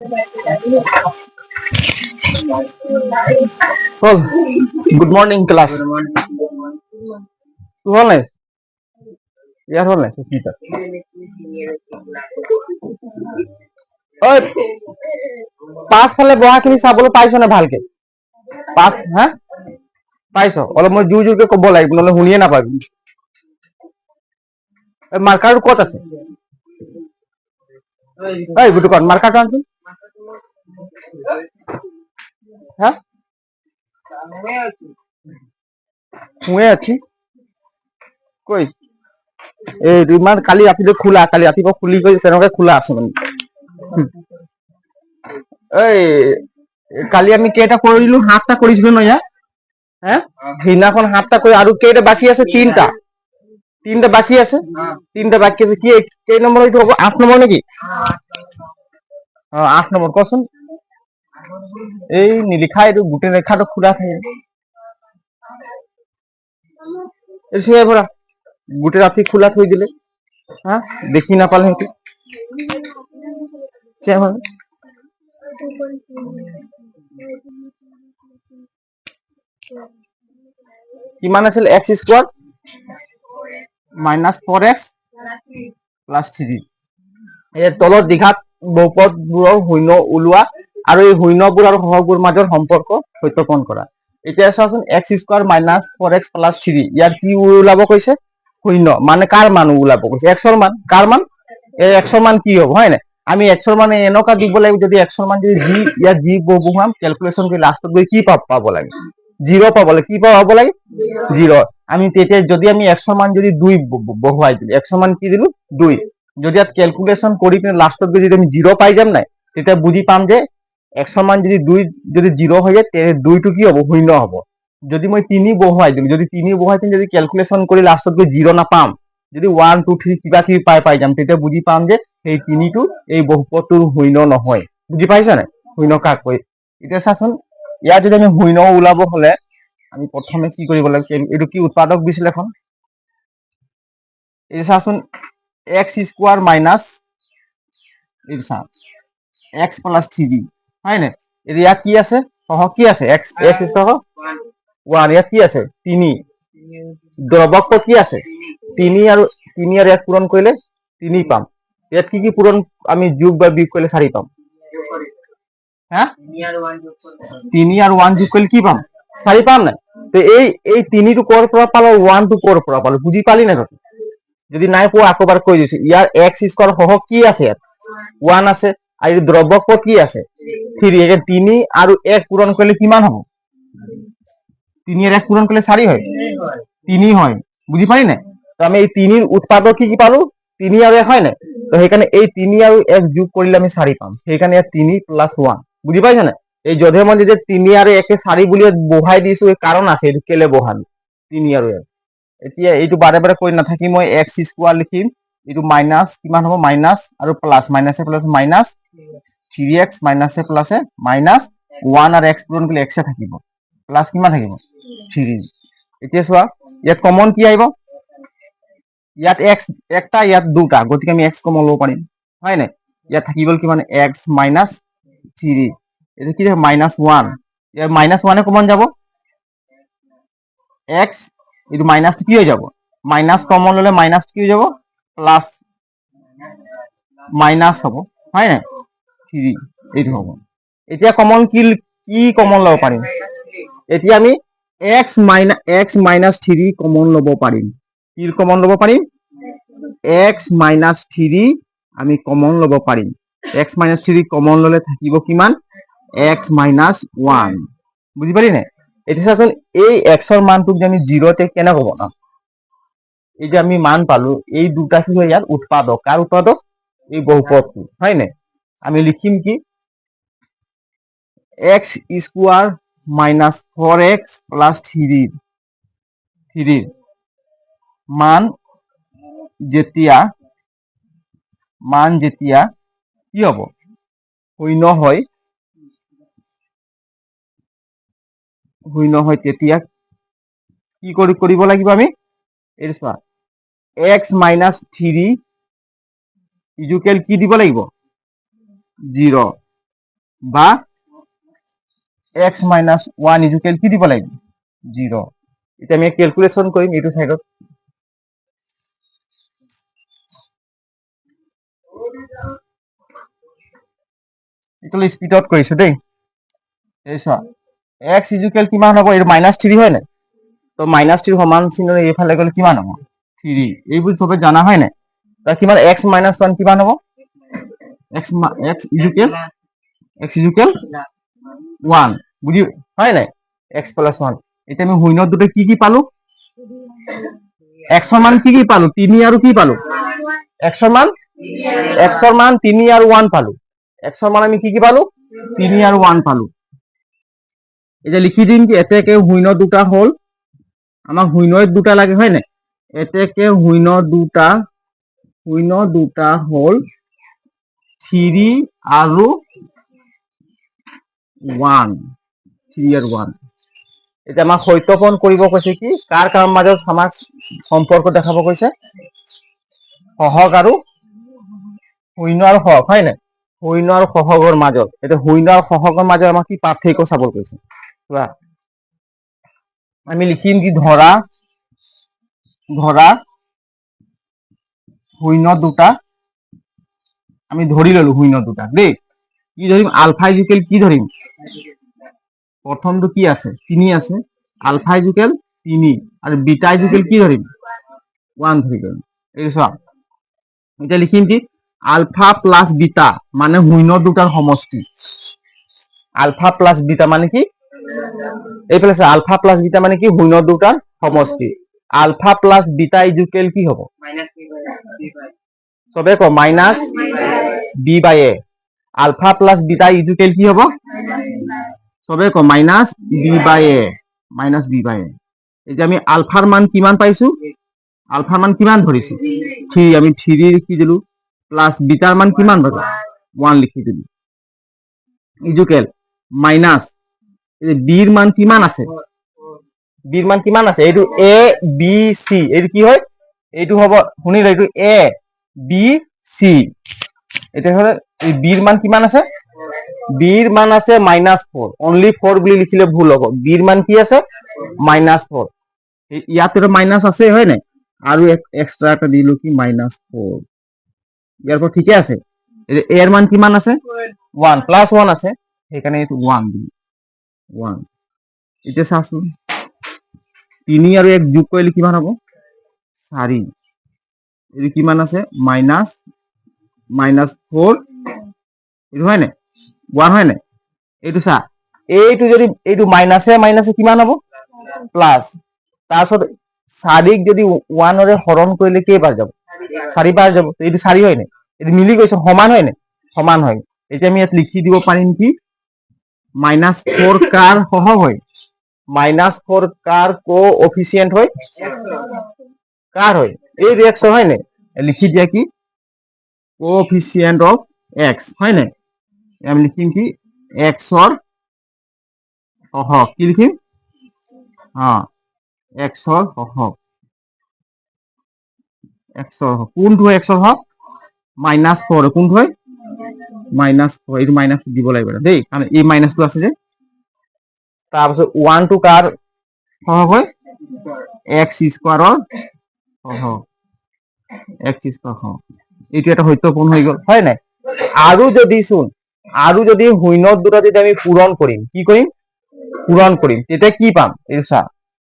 Oh, good morning, class. Tu hol নাই? ইয়াৰ হল নাই? কি তাত? ঐ, পাছফালে বহাখিনি চাবলৈ পাইছ নে ভালকে? পাছ হা? পাইছ? অলপ মই জোৰ জোৰকে ক'ব লাগিব, নহ'লে শুনিয়ে নাপাবি। মাৰ্কাৰটো ক'ত আছে? এই বুটুকত মাৰ্কাৰটো আনচোন। হা? শুয়ে আছি। কই? এই ইমান কালি ৰাতিটো খোলা, কালি ৰাতিপুৱা খুলি কৰি তেনেকৈ খোলা আছে মানে। এই কালি আমি কেইটা কৰিলো? 7টা কৰিছিলো ন ইয়াত? হে? সেইদিনাখন 7টা কৰি আৰু কেইটা বাকী আছে? 3টা। 3টা বাকী আছে? 3টা বাকী আছে। কি কেই নম্বৰ এইটো হ'ব? 8 নম্বৰ নেকি? 8 নম্বৰ কচোন। এই নিলিখা এইটো গোটেই ৰেখাটো খোলা থাকে। পৰা গোটেই ৰাতি খোলা থৈ দিলে। হা? দেখি নাপালে সেইটো। কিমান আছিল x square minus 4x plus 3। এই তলৰ দীঘাত বহুপদবোৰৰ শূন্য ওলোৱা আৰু এই শূন্যবোৰ আৰু সহগবোৰ মাজৰ সম্পৰ্ক সত্যাপন কৰা। এতিয়া চাওচোন x square minus 4x plus 3 ইয়াৰ কি ওলাব কৈছে? শূন্য। মানে কাৰ মান ওলাব কৈছে? x ৰ মান। কাৰ মান? এই x ৰ মান কি হ'ব হয় না? আমি x ৰ মান এনেকুৱা দিব লাগিব, যদি x ৰ মান যদি g ইয়াত g বহুৱাম ক্যালকুলেশন কৰি লাষ্টত গৈ কি পাব লাগে? 0 পাব লাগে। কি পাব লাগে? 0। আমি তেতিয়া যদি আমি x ৰ মান যদি 2 বহুৱাই দিলো, x ৰ মান কি দিলো? 2। যদি ইয়াত ক্যালকুলেশন কৰি পিনে লাষ্টত গৈ যদি আমি 0 পাই যাম নাই, তেতিয়া বুজি পাম যে x ৰ মান যদি 2 যদি 0 হৈ যায় তে 2 টো কি হ'ব? শূন্য হ'ব। যদি মই 3 বহুৱাই দিম, যদি 3 বহুৱাই দিম যদি ক্যালকুলেশন কৰি লাষ্টত গৈ 0 নাপাম, যদি 1 2 3 কিবা কিবি পাই যাম, তেতিয়া বুজি পাম যে সেই 3টো এই বহুপদটোৰ শূন্য নহয়। বুজি পাইছা নাই? শূন্য কাক কয়? এতিয়া চাচোন ইয়াত যদি আমি শূন্য ওলাব হলে আমি প্ৰথমে কি কৰিব লাগে? এইটো কি উৎপাদক বিশ্লেষণ। এই চাচোন x স্কোয়ার মাইনাস এই চা x প্লাস 3 হয় না? ইয়াত কি আছে? সহগ কি আছে? x square 1। ইয়াত কি আছে? 3। দ্রবক কি আছে? 3 আৰু 1 পূৰণ কৰিলে 3 পাম। ইয়াত কি পূৰণ আমি যোগ বা বিয়োগ কৰিলে 4 পাম? হ্যাঁ? 3 আৰু 1 যোগ কৰিলে কি পাম? 4 পাম না? তো এই 3 টো কৰ পৰা পালো, 1 টো কৰ পৰা পালো? বুজি পালি না তই? যদি নাই পোৱা আকবাৰ কৈ দিছো। ইয়াৰ x স্কোয়াৰ সহগ কি আছে? ইয়াত 1 আছে আৰু দ্ৰবক কি আছে? 3। এই 3 আৰু 1 পূৰণ কৰিলে কিমান হ'ব? 3 আর 1 পূরণ করলে 4 হয়? 3 হয়। বুঝি পারি না? তো আমি এই 3 উৎপাদক কি পালো? 3 আর 1 হয় না? তো সেখানে এই 3 আর 1 যোগ করলে আমি 4 পাম। সেখানে 3 প্লাস 1। বুঝি পাইছ না? এই যধে মধ্যে যে 3 আর 1 4 বুলি বহাই দিছো, এই কারণ আছে। এইটো কেলে বহালো 3 আর 1। এতিয়া এইটো বাৰে বাৰে কৈ নাথাকি মই x স্কোয়াৰ লিখিম। এইটো মাইনাস কিমান হ'ব? মাইনাস আৰু প্লাস, মাইনাসে প্লাস মাইনাস 3x মাইনাসে প্লাসে মাইনাস 1 আর x পূরণ করলে x এ থাকিব। প্লাস কিমান থাকিব? 3। এতিয়া চোৱা ইয়াত কমন কি আহিব? ইয়াত x একটা, ইয়াত দুটা, গতিকে আমি x কমন ল'ব পাৰিম হয় নাই? ইয়াত থাকি গ'ল কিমান? x minus 3। এটা কি হবে? মাইনাস 1। ইয়াত মাইনাস 1 কমন যাব। x এইটো মাইনাস কি হয়ে যাব? মাইনাস কমন ললে মাইনাস কি হয়ে যাব? প্লাস মাইনাস হ'ব হয় নাই? 3 এইটো হ'ব। এতিয়া কমন কি কমন ল'ব পাৰিম? এতিয়া আমি x মাইনাস 3 কমন ল'ব পাৰিম। কি কমন ল'ব পাৰিম? x মাইনাস 3 আমি কমন ল'ব পাৰিম। x মাইনাস 3 কমন ল'লে থাকিব কিমান? x minus 1। বুজি পালি নাই? এতিয়া চাচোন এই x ৰ মানটোক যে আমি 0 তে কেনেকৈ বনাম? এই যে আমি মান পালো, এই দুটা কি হয়? ইয়াৰ উৎপাদক। কাৰ উৎপাদক? এই বহুপদটো হয় নাই? আমি লিখিম কি? x square minus 4x plus 3 মান যেতিয়া কি হব? শূন্য হয় তেতিয়া কি কৰিব লাগিব আমি? এই চোৱা x মাইনাস 3 ইজুকেল কি দিব লাগিব? 0। বা x মাইনাছ 1 ইজুকেল কি দিব লাগিব 0 এতিয়া আমি ক্যালকুলেশন কৰিম এইটো সাইডত এইটো স্পিডত কৰিছো দেই এই চোৱা x ইজুকেল কিমান হ'ব এই -3 হয় নাই তো -3 সমান চিহ্ন এইফালে গ'লে কিমান হ'ব 3 এইবোৰ সবে জানা হয় নাই তা কিমান x - 1 কিমান হ'ব x ইজুকেল 1 বুঝি হয় নাই x + 1 এতিয়া আমি শূন্যত দুটো কি পালো x ৰ মান কি পালো 3 আৰু কি পালো x ৰ মান 3 আৰু 1 পালো x ৰ মান আমি কি পালো 3 আৰু 1 পালো এটা লিখি দিম কি এতেকে শূন্য দুটা হল আমাক শূন্য দুটা লাগে হয় নাই এতেকে শূন্য দুটা হল 3 আৰু 1 3 আৰু 1 এটা আমাক সত্যপন কৰিব কৈছে কি কাৰ মাজত আমাক সম্পৰ্ক দেখাব কৈছে সহগ আৰু শূন্য আৰু সহগ হয় নাই শূন্য আৰু সহগৰ মাজত এটা শূন্য আৰু সহগৰ মাজত আমাক কি পাৰ্থক্য চাব কৈছে চোৱা আমি লিখিম কি ধৰা শূন্য দুটা আমি ধৰি ললো শূন্য দুটা দেই কি ধৰিম আলফা ইকুৱেল কি ধৰিম প্ৰথমটো কি আছে 3 আছে আলফা ইকুৱেল 3 আৰু বিটা ইকুৱেল কি ধৰিম 1 ধৰি লম এই চোৱা এটা লিখিম কি আলফা প্লাস বিটা মানে শূন্য দুটাৰ সমষ্টি আলফা প্লাস বিটা মানে কি এইফালে আছে আলফা প্লাস বিটা মানে কি শূন্য দুটাৰ সমষ্টি আলফা প্লাস বিটা ইকুৱেল কি হ'ব সবে ক মাইনাস বি বাই এ আলফা প্লাস বিটা ইকুৱেল কি হ'ব সবে ক মাইনাস বি বাই এ এতিয়া আমি আলফাৰ মান কিমান পাইছো আলফাৰ মান কিমান ধৰিছো 3 আমি 3 লিখি দিলো প্লাস বিটাৰ মান কিমান পালো 1 লিখি দিলো ইকুৱেল মাইনাস বিৰ মান কিমান আছে এইটো এ বি সি এইটো কি হয় এইটো হ'ব শুনি এইটো এ বি সি এটা হলে এই বিৰ মান কিমান আছে বিৰ মান আছে -4 অনলি 4 বুলি লিখিলে ভুল হ'ব বিৰ মান কি আছে -4 ইয়াতে মাইনাস আছে হয় নাই আৰু এক্সট্ৰা এটা দিলো কি -4 ইয়াৰ পৰা ঠিকে আছে এৰ মান কিমান আছে 1 প্লাস 1 আছে সেইকাৰণে এইটো 1 দিলো 1 এতিয়া চাচোন 3 আৰু 1 যোগ কৰিলে কিমান হ'ব 4 এই কিমান আছে -4 এইটো হয় নাই 1 হয় নাই এইটো চা এইটো যদি এইটো মাইনাসে কিমান হ'ব প্লাস তাৰপিছত 4 যদি 1 ৰে হৰণ কৰিলে কেইবাৰ যাব 4 বাৰ যাব এইটো 4 হয় নাই এইটো মিলি গৈছে সমান হয় নাই সমান হয় এতিয়া আমি ইয়াত লিখি দিব পাৰিম কি -4 কাৰ সহগ হয় -4 কাৰ কোএফিচিয়েন্ট হয় কাৰ হয় এই রিঅ্যাকশন হয় নাই লিখি দিয়া কি কোএফিচিয়েন্ট অফ x হয় নাই আমি লিখিম কি x ৰ সহগ কি লিখিম x ৰ সহগ কোনটো x ৰ সহগ -4 কোনটো হয় -4 এইটো মাইনাস দিব লাগিব দেই কাৰণ এই মাইনাসটো আছে যে তাৰপিছত 1 টো কাৰ সহগ হয় x স্কয়াৰৰ সহগ x স্কয়াৰ এইটো এটা সত্যপূৰ্ণ হৈ গ'ল হয় নাই আৰু যদি শূন্য দুটা যদি আমি পূৰণ কৰিম কি কৰিম পূৰণ কৰিম তেতিয়া কি পাম এই চা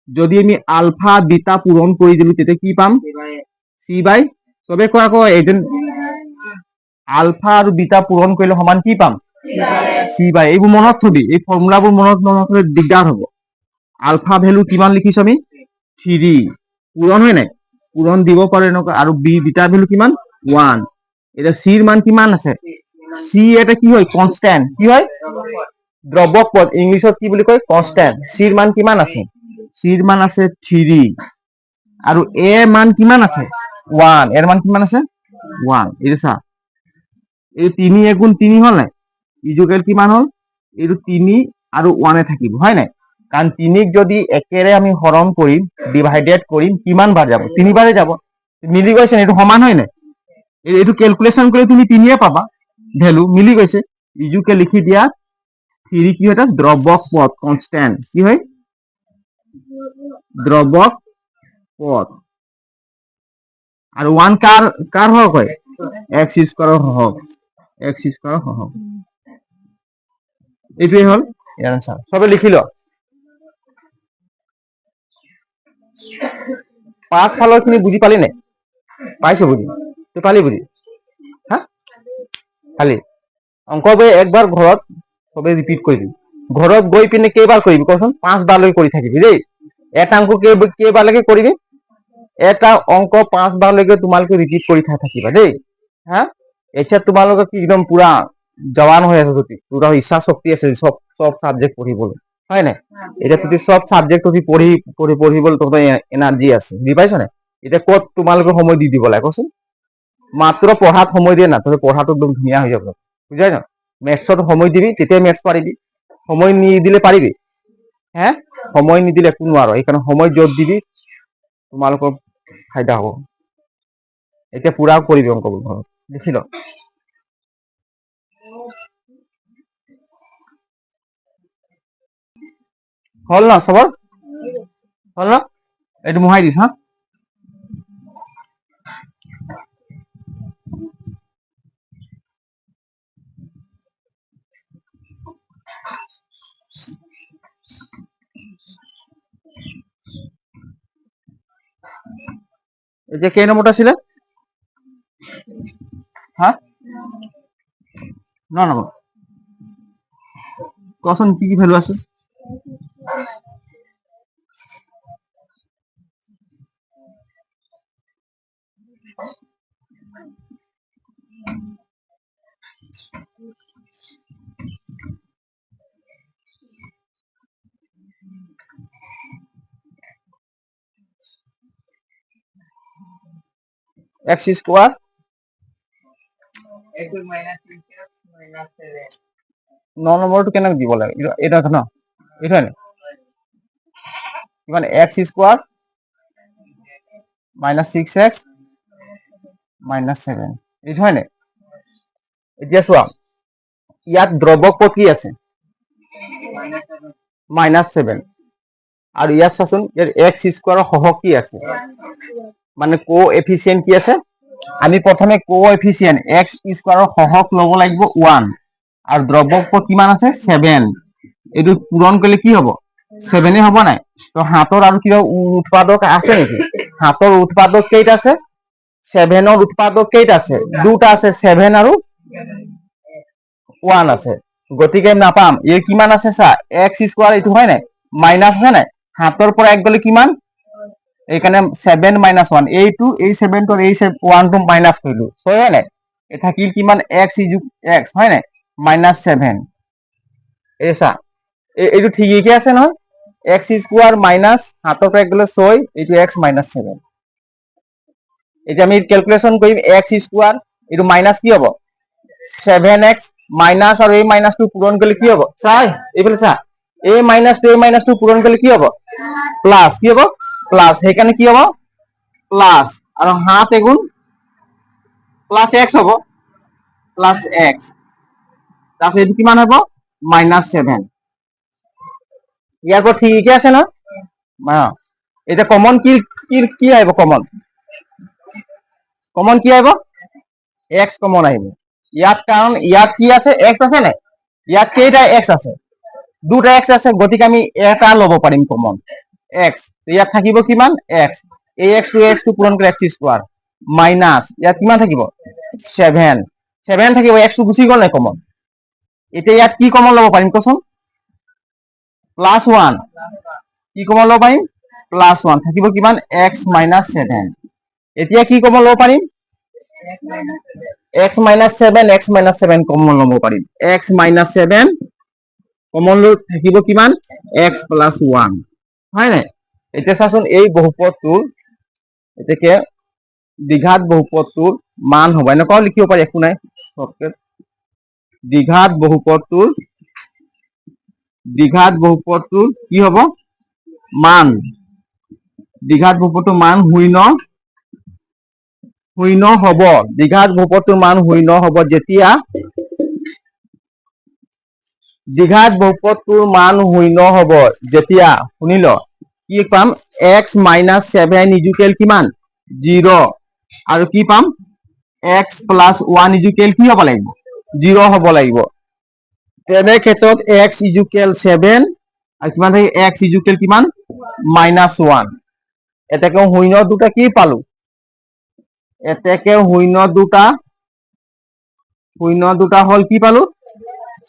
যদি আমি আলফা বিটা পূৰণ কৰি দিলো তেতিয়া কি পাম c বাই তবে কোৱা আকৌ এদিন আলফা আৰু বিটা পূৰণ কৰিলে সমান কি পাম c বাই এইবোৰ মনত থবি এই ফৰ্মুলাবোৰ মনত নথলে দিগদাৰ হ'ব আলফা ভ্যালু কিমান লিখিছো আমি 3 পূৰণ হয় নাই পূৰণ দিব পাৰে নকা আৰু বিটা ভ্যালু কিমান 1 এটা c ৰ মান কিমান আছে c এটা কি হয় কনস্ট্যান্ট কি হয় দ্ৰব্যক পদ ইংলিশত কি বুলি কয় কনস্ট্যান্ট c ৰ মান কিমান আছে c ৰ মান আছে 3 আৰু a মান কিমান আছে 1 এর মান কিমান আছে 1 এই চা এই 3 গুণ 3 হল নাই ইকুৱেল কিমান হল এইটো 3 আৰু 1 এ থাকিব হয় নাই কাৰণ 3 ক যদি একেৰে আমি হৰণ কৰিম ডিভাইডেড কৰিম কিমান বাৰ যাব 3 বাৰে যাব মিলি গৈছে এইটো সমান হয় নাই এইটো ক্যালকুলেশন কৰি তুমি 3 এ পাবা ভ্যালু মিলি গৈছে ইকুৱেল লিখি দিয়া 3 কি হয় দ্রবক পদ কনস্ট্যান্ট কি হয় দ্রবক পদ আর 1 কার কার হক হয় x স্কয়ার হক x স্কয়ার হক এইটোই হল ইয়াৰ আনসাৰ সবে লিখিল পাঁচ ফালৰ খিনি বুজি পালি নে পাইছো বুজি তুই পালি বুজি হ্যাঁ পালি অঙ্কবে একবার ঘৰত সবে ৰিপিট কৰিবি ঘৰত গৈ পিনে কেইবাৰ কৰিবি কচোন 5 বাৰলৈ কৰি থাকিবি দেই এটা অঙ্ক কেইবাৰলৈকে কৰিবি এটা অঙ্ক 5 বাৰলৈকে তোমালোকে ৰিপিট কৰি থাকিবা দেই হ্যাঁ এতিয়া তোমালোকে কি একদম পুরা জওয়ান হৈ আছে যদি পুরা ইচ্ছা শক্তি আছে সব সব সাবজেক্ট পঢ়িবলৈ হয় নাই এটা তুমি সব সাবজেক্ট তুমি পঢ়িবলৈ তোমাৰ এনাৰ্জি আছে বুজি পাইছ নাই এতিয়া ক'ত তোমালোকে সময় দি দিব লাগে কচোন মাত্ৰ পঢ়াত সময় দিয়ে না তবে পঢ়াটো একদম ধুনীয়া হৈ যাব বুঝাই না মেথছত সময় দিবি তেতিয়া মেথছ পাৰিবি সময় নিদিলে পাৰিবি হ্যাঁ সময় নিদিলে একো নোৱাৰো এইকাৰণে সময় য'ত দিবি তোমালোকৰ ফায়দা হ'ব এতিয়া পুৰা কৰিবি অঙ্কবোৰ ঘৰত লিখি ল হল না সবৰ হল না এইটো মোহাই দিছ হা এতিয়া কেই নম্বৰটা আছিলে হা ন নম্বৰ কচোন কি কি ভ্যালু আছে x স্কয়াৰ 9 নম্বৰটো কেনেকৈ দিব লাগে এটা ন এটা নে কিমান x স্কয়াৰ -6x -7 এইটো হয় নে এতিয়া চোৱা ইয়াত দ্ৰৱক পদ কি আছে -7 আৰু ইয়াত চাচোন ইয়াৰ x স্কয়াৰৰ সহগ কি আছে মানে কোএফিচিয়েন্ট কি আছে আমি প্ৰথমে কোএফিচিয়েন্ট x স্কয়াৰৰ সহগ লব লাগিব 1 আৰু দ্ৰৱক পদ কিমান আছে 7 এইটো পূৰণ কৰিলে কি হ'ব 7 হ'ব নাই তো হাতৰ আৰু কিবা উৎপাদক আছে নেকি হাতৰ উৎপাদক কেইটা আছে 7 ৰ উৎপাদক কেইটা আছে দুটা আছে 7 আৰু 1 আছে গতিকে নাপাম এই কিমান আছে চা x স্কয়াৰ এইটো হয় নাই মাইনাস আছে নাই হাতৰ পৰা এক গলে কিমান এইখানে 7 - 1 এইটো এই 7 টো এই 1 টো মাইনাস কৰিলো হয় নাই এ থাকিল কিমান x x হয় নাই -7 এসা এইটো ঠিকই আছে নহয় x স্কয়ার মাইনাস হাতৰ পৰা এক গলে 6 এইটো x -7 এটা আমি ক্যালকুলেশন কৰিম x স্কয়াৰ এইটো মাইনাস কি হ'ব 7x মাইনাস আৰু এই মাইনাসটো পূৰণ কৰিলে কি হ'ব চাই এইফালে চা এই মাইনাসটো পূৰণ কৰিলে কি হ'ব প্লাস কি হ'ব প্লাস সেইকাৰণে কি হ'ব প্লাস আৰু 7 এগুণ প্লাস x হ'ব প্লাস x তাহলে এইটো কিমান হ'ব -7 ইয়াৰ পৰা ঠিকই আছে না এটা কমন কি কি আহিব কমন কমন কি আহিব x কমন আহিব ইয়াত কাৰণ ইয়াত কি আছে x আছে নাই ইয়াত কেইটা x আছে দুটা x আছে গতিকে আমি এটা লব পাৰিম কমন x ইয়াত থাকিব কিমান x এই x টো পূৰণ কৰি x স্কয়াৰ মাইনাস ইয়াত কিমান থাকিব 7 7 থাকিব x টো গুচি গ'ল নাই কমন এতিয়া ইয়াত কি কমন লব পাৰিম কচোন +1 কি কমন লব পাৰিম +1 থাকিব কিমান x -7 এতিয়া কি কমন লব পাৰিম x -7 কমন লব পাৰিম x -7 কমন লৈ থাকিব কিমান x +1 হয় নাই এতিয়া চাচোন এই বহুপদটোৰ এটাকে দ্বিঘাত বহুপদটোৰ মান হ'ব এনেকুৱাও লিখিব পাৰি একো নাই দ্বিঘাত বহুপদটোৰ কি হ'ব মান দ্বিঘাত বহুপদটোৰ মান শূন্য হ'ব দ্বিঘাত বহুপদটোৰ মান শূন্য হ'ব যেতিয়া দ্বিঘাত বহুপদটোৰ মান শূন্য হ'ব যেতিয়া শুনি ল কি পাম x মাইনাছ 7 ইজুকেল কিমান 0 আৰু কি পাম x প্লাছ 1 ইজুকেল কি হ'ব লাগিব 0 হ'ব লাগিব তেনে ক্ষেত্ৰত x ইজুকেল 7 আৰু কিমান থাকে x ইজুকেল কিমান -1 এতেকে শূন্য দুটা কি পালো এতেকে শূন্য দুটা হল কি পালো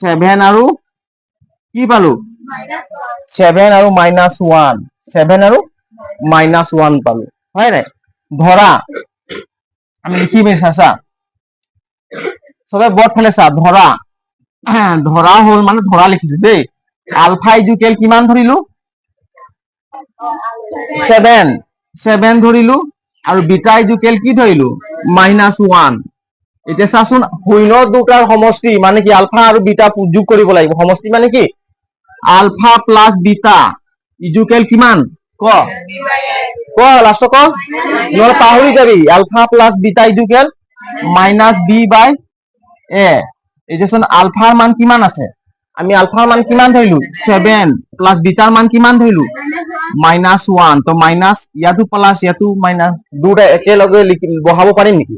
7 আৰু কি পালো 7 আৰু -1 7 আৰু -1 পালো হয় নাই ধৰা আমি লিখিম চা সবে বৰ্ড ফালে চা ধৰা হল মানে ধৰা লিখিছো দেই আলফা ইজুকেল কিমান ধৰিলো 7 ধৰিলো আৰু বিটা ইজুকেল কি ধৰিলো -1 এতিয়া চাচোন শূন্য দুটাৰ সমষ্টি মানে কি আলফা আৰু বিটা যোগ কৰিব লাগিব সমষ্টি মানে কি আলফা প্লাস বিটা ইজুকেল কিমান ক লাষ্ট ক নহলে পাহৰি যাবি ULFA plus beta equal -b/a এতিয়াচোন আলফাৰ মান কিমান আছে আমি আলফাৰ মান কিমান ধৰিলো 7 প্লাস বিটাৰ মান কিমান ধৰিলো -1 তো মাইনাস ইয়াতো প্লাস ইয়াতো মাইনাস দুটা একেলগে বহাব পাৰিম নেকি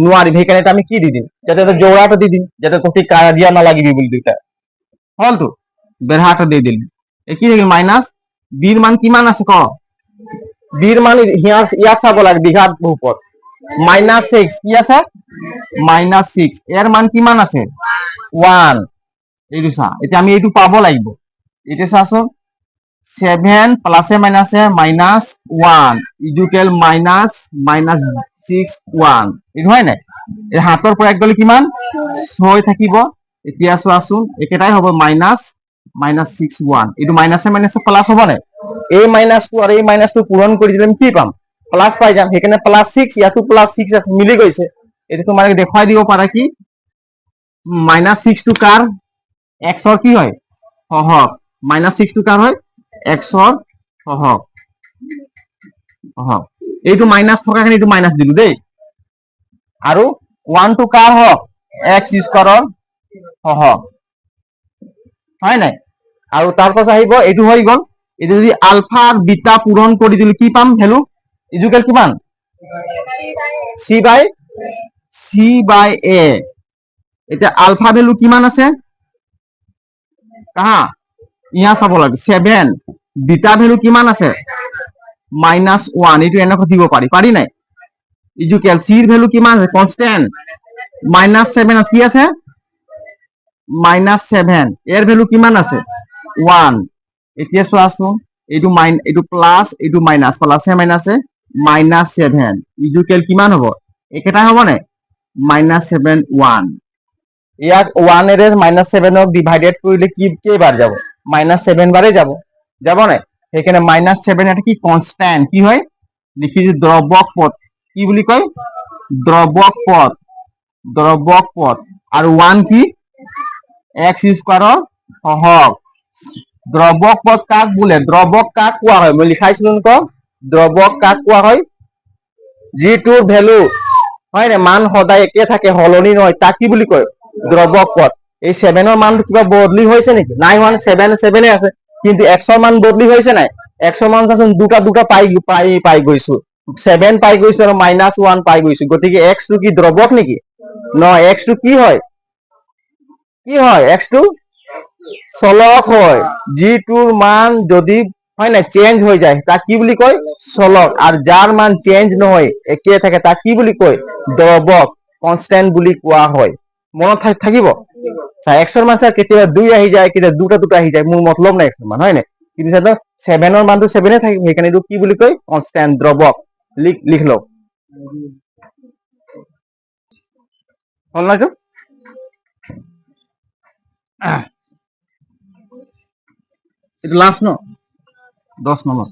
নোৱাৰিম সেইকাৰণে আমি কি দি দিম যাতে জোড়াটো দি দিম যাতে তোকে কাজিয়া নালাগিবি বুলি দুইটা হলতো বেৰহাটো দি দিম কি থাকিল মাইনাস বিৰ মান কিমান আছে ক বিৰ মান ইয়াত চাব লাগে দ্বিঘাত বহুপদ -6 কি আছে -6 এর মান কিমান আছে 1 এইটো চা এতিয়া আমি এইটো পাব লাগিব এতিয়া চাচোন 7 প্লাসে মাইনাসে -1 ইজুকেল -6 1 এইটো হয় নাই এই হাতৰ পৰা এক গলে কিমান 6 থাকিব এতিয়া চোৱাচোন একেটাই হ'ব -6 1 এইটো মাইনাসে মাইনাসে প্লাস হ'ব নাই এই মাইনাসটো আৰু এই মাইনাসটো পূৰণ কৰি দিলে আমি কি পাম প্লাস পাই যাম সেইকাৰণে +6 ইয়াতো +6 আছে মিলি গৈছে এটা তোমাকে দেখাই দিব পাৰা কি -6 টো কাৰ x ৰ কি হয় সহগ -6 টো কাৰ হয় x ৰ সহগ এইটো মাইনাস থকাখিনি এইটো মাইনাস দিলো দেই আৰু 1 টো কাৰ হওক x স্কয়াৰৰ সহগ হয় নাই আৰু তাৰ পাছত আহিব এইটো হৈ গল এইটো যদি আলফা আর বিটা পূরণ করে দিলে কি পাম ভ্যালু ইজুকেল কিমান c/a এটা আলফা ভ্যালু কিমান আছে কাহা ইয়া চাব লাগে 7 বিটা ভ্যালু কিমান আছে -1 এইটো এনেকৈ দিব পাৰি নাই ইজুকেল c এর ভ্যালু কিমান আছে কনস্ট্যান্ট -7 আছে কি আছে -7 এর ভ্যালু কিমান আছে 1 এতিয়া চোৱাচোন এইটো প্লাস এইটো মাইনাস প্লাসে মাইনাসে -7 ইজুকেল কিমান হ'ব একেটাই হ'ব নাই -7 1 ইয়াক 1 এৰে -7 ক ডিভাইডেড কৰিলে কি কেইবাৰ যাব -7 বাৰে যাব নাই সেইকাৰণে -7 এটা কি কনস্ট্যান্ট কি হয় লিখিছো দ্ৰৱক পদ কি বুলি কয় দ্ৰৱক পদ আৰু 1 কি x স্কয়াৰৰ সহগ দ্ৰৱক পদ কাক বোলে দ্ৰৱক কাক কোৱা হয় মই লিখাইছিলো নক দ্ৰৱক কাক কোৱা হয় যিটোৰ ভ্যালু হয় না মান সদায় একে থাকে হলনি নহয় তাক কি বুলি কয় দ্ৰৱক পদ এই 7 ৰ মান কিবা বদলি হৈছে নেকি নাই হোৱা 7 আছে কিন্তু x ৰ মান বদলি হৈছে নাই x ৰ মান চাচোন দুটা পাই গৈছো 7 পাই গৈছো আৰু -1 পাই গৈছো গতিকে x টো কি দ্ৰৱক নেকি নহয় x টো কি হয় x টো চলক হয় যিটোৰ মান যদি হয় না চেঞ্জ হৈ যায় তাক কি বুলি কয় চলক আর যার মান চেঞ্জ নহয় একে থাকে তাক কি বুলি কয় দ্ৰৱক কনস্ট্যান্ট বুলি কোৱা হয় মনত থাকিব x ৰ মান কেতিয়াবা 2 আহি যায় কেতিয়াবা দুটা আহি যায় মোৰ মতলব নাই মান হয় না কিন্তু 7 ৰ মানটো 7 থাকিব সেইকাৰণে এইটো কি বুলি কয় কনস্ট্যান্ট দ্ৰৱক লিখ লওক হল না এইটো লাষ্ট ন 10 নম্বৰ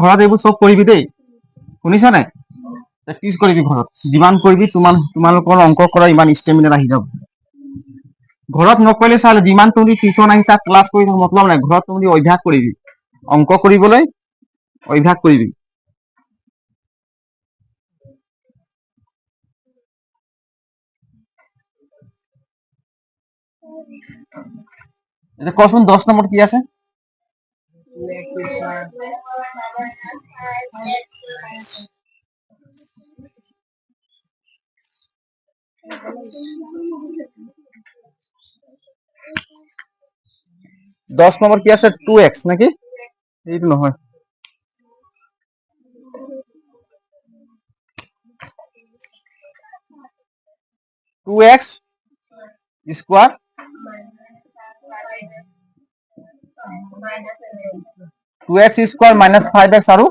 ঘৰত এইবোৰ চব কৰিবি দেই শুনিছা নাই প্ৰেক্টিচ কৰিবি ঘৰত যিমান কৰিবি তোমালোকৰ অংক কৰা ইমান ষ্টেমিনা আহি যাব ঘৰত নকৰিলে চালে যিমান তুমি টিউচন আহি তাক ক্লাছ কৰি মতলব নাই ঘৰত তুমি অভ্যাস কৰিবি অংক কৰিবলৈ অভ্যাস কৰিবি এটা কচোন 10 নম্বর কি আছে? দশ নম্বর কি আছে? 2x নাকি? এইটো নহয়, 2x স্কোয়ার মাইনাস 5x আৰু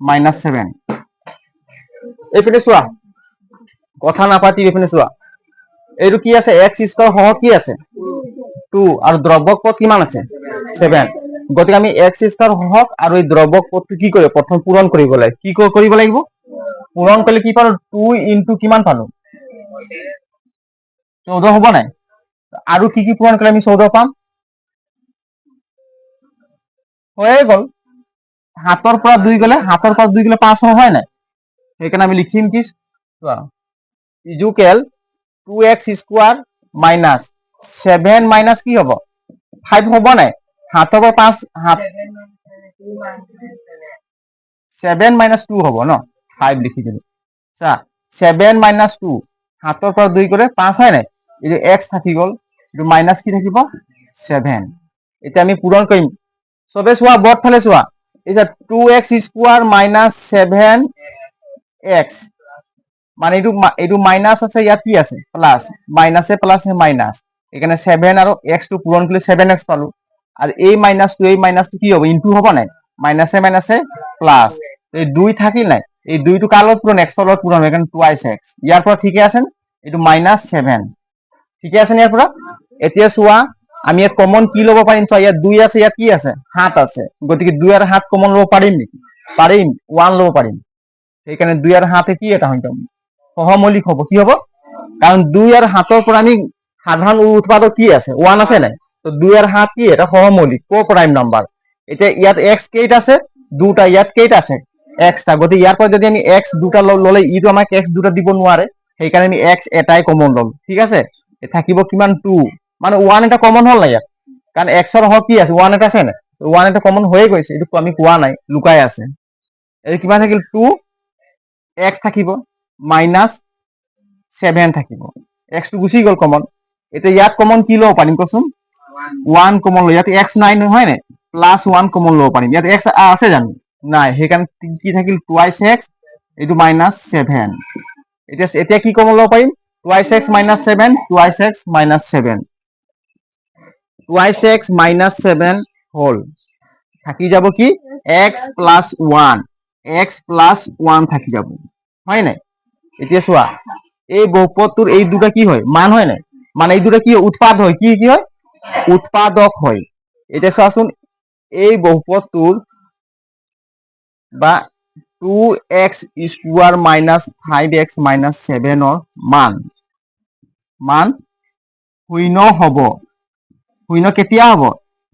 -7 এইপিনে চোৱা, কথা নাপাতি এইপিনে চোৱা, এইটো কি আছে? x স্কোয়াৰ সহ কি আছে? 2 আৰু দ্ৰব্যক পদ কিমান আছে? 7। গতিকে আমি x স্কোয়াৰ সহক আৰু এই দ্ৰব্যক পদটো কি কৰিব? প্ৰথম পূৰণ কৰিব লাগে। কি কৰিব লাগিব? পূৰণ কৰিলে কি পালো? 2 ইনটু কিমান পালো? 14 হ'ব নাই? আৰু কি কি পূৰণ কৰিলে আমি 14 পাম? হৈয়ে গ'ল। 7 পৰা 2 গ'লে 5 হয় নাই? সেইকাৰণে আমি লিখিম কি? চোৱা, equal 2x square minus 7 minus কি হ'ব? 5 হ'ব নাই? 7 পৰা 5 7 মাইনাস 2 হ'ব ন? 5 লিখি দিলো। চা, 7 মাইনাস 2, 7 পৰা 2 গ'লে 5 হয় নাই? এইটো x থাকি গ'ল, এইটো মাইনাস কি থাকিব? 7। এতিয়া আমি পূৰণ কৰিম। চবে চোৱা, বৰ্ড ফালে চোৱা। এতিয়া 2x স্কোয়ার মাইনাস 7x, মানে এইটো মাইনাস আছে, ইয়াত কি আছে? প্লাস। মাইনাসে প্লাসে মাইনাস, এখানে 7 আৰু x টো পূরণ করলে 7x পালো। আর এই মাইনাসটো কি হবে? ইনটু হব নাই? মাইনাসে মাইনাসে প্লাস, এই 2 থাকিল নাই? এই 2 টো কার লগত পূরণ? x এর লগত পূরণ, এখানে 2x। ইয়ার পর ঠিকই আছে, এইটো -7 ঠিকই আছে ইয়ার পর। এতিয়া চোৱা, আমি ইয়াত কমন কি লব পাৰিম? চোৱা, ইয়াত 2 আছে, ইয়াত কি আছে? 7 আছে। গতিকে 2 আর 7 কমন লব পাৰিম নেকি? পাৰিম, 1 লব পাৰিম। সেইকাৰণে 2 আর 7 কি এটা হৈ যাব? সহমৌলিক হব। কি হব? কারণ 2 আর 7 পৰা আমি সাধারণ উৎপাদক কি আছে? 1 আছে নাই? তো 2 আর 7 কি? এটা সহমৌলিক, কো প্রাইম নাম্বার। এতিয়া ইয়াত x কেইটা আছে? দুটা। ইয়াত কেইটা আছে? xটা। গতিকে ইয়াৰ পৰা যদি আমি x দুটা ললে, ইটো আমাক x দুটা দিব নোৱাৰে, সেইকাৰণে আমি x এটাই কমন লম। ঠিক আছে? থাকিব কিমান? 2, মানে 1 এটা কমন হল না ইয়াত, কাৰণ x ৰ হক কি আছে? 1 এটা আছে না? 1 এটা কমন হয়ে গৈছে, এইটো আমি কোৱা নাই, লুকাই আছে। এই কিমান থাকিল? 2x থাকিব, -7 থাকিব। x টো গুচি গ'ল কমন। এতিয়া ইয়াত কমন কি লব পাৰিম কচোন? 1 কমন লয়। ইয়াত x নাই নহয় নে? +1 কমন লব পাৰিম। ইয়াত x আছে জানো? নাই। সেইকাৰণে কি থাকিল? 2x, এইটো -7। এতিয়া কি কমন লব পাৰিম? 2x -7, 2x -7, 2x -7 হল। থাকি যাব কি? x + 1, x + 1 থাকি যাব, হয় নাই? এতিয়া চোৱা, এই বহুপদটোৰ এই দুটা কি হয়? মান হয় নাই? মানে এই দুটা কি উৎপাদ হয়? কি কি হয়? উৎপাদক হয়। এতিয়া চোৱাচোন, এই বহুপদটোৰ বা 2x square minus 5x minus 7 ৰ মান শূন্য হব। শূন্য কেতিয়া হব?